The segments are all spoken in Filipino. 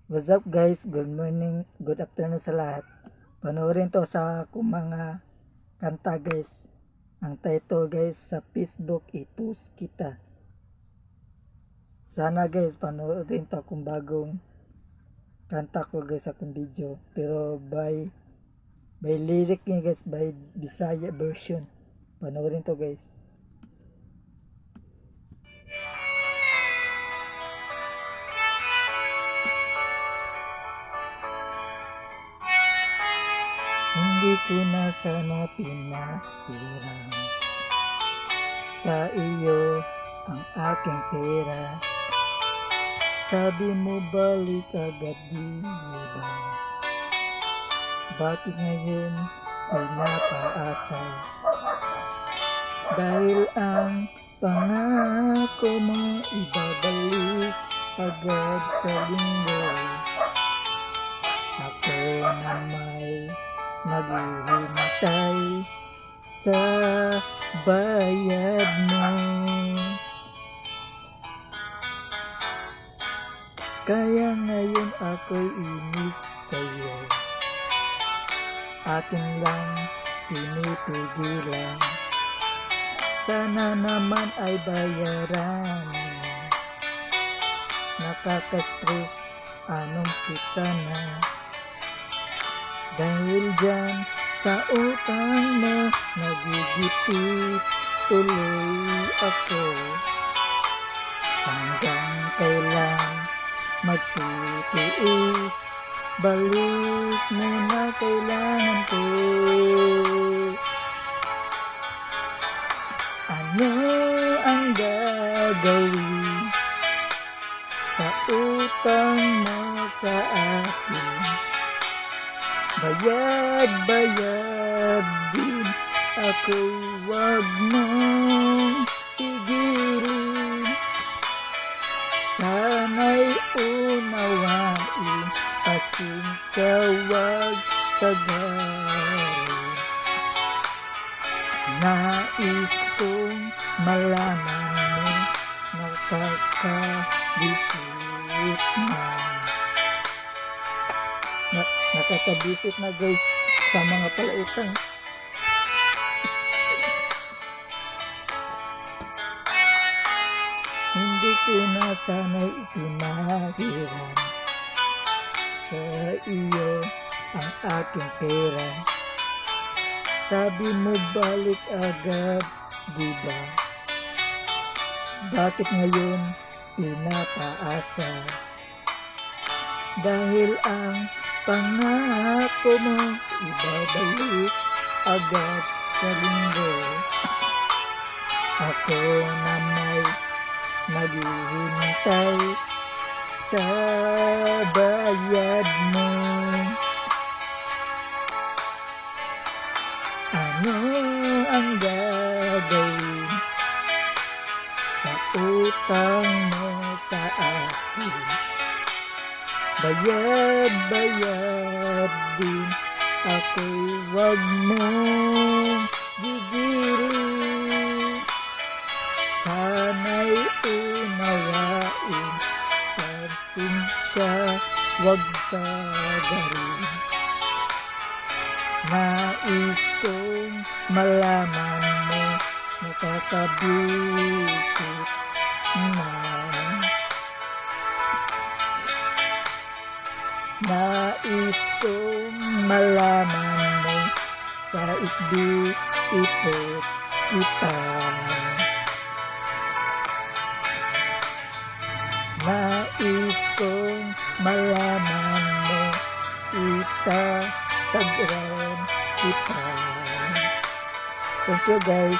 What's up guys? Good morning, good afternoon sa lahat. Panoorin to sa akong mga kanta guys. Ang title guys sa Facebook, i-post kita. Sana guys panoorin to akong bagong kanta ko guys sa akong video. Pero by lyric niya guys, by Bisaya version. Panoorin to guys. Hindi ko na sana pinahiram sa iyo ang aking pera. Sabi mo balik agad, di ba? Bakit ngayon ay napaasa? Dahil ang pangako mo ibabalik agad sa linggo. Ako na may naghihintay sa bayad mo. Kaya ngayon ako'y inis sa'yo. Akin lang pinipigilan. Sana naman ay bayaran mo. Nakaka-stress, anong pizza na. Dahil dyan sa utang mo, nagigipit tuloy ako. Hanggang kailan magtitiis, balik mo na kailangan ko. Ano ang gagawin sa utang mo sa akin? Bayad din ako, wag mong tigilin. Sana'y unawain, pasensya wag sagarin. Nais kong malaman mo, nakakabisit na. Nakakabisit na guys sa mga palautang. Hindi ko na sana'y ipinahiram sa iyo ang aking pera. Sabi mo balik agad, diba? Bakit ngayon pinapaasa? Dahil ang pangako mo ibabalik agad sa linggo. Ako na may naghihintay sa bayad mo. Ano ang gagawin sa utang mo sa akin? Bayad din ako'y wag mong gigilin. Sana'y unawain, pasensya wag sagarin. Nais kong malaman mo, nakakabisit na. Nais kong malaman mo, sa ipot kita. Nais kong malaman mo, itatagran kita. Thank you guys.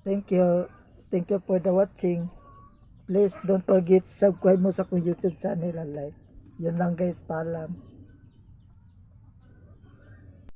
Thank you for the watching. Please don't forget subscribe mo sa akong YouTube channel and like. Yun lang guys, paalam.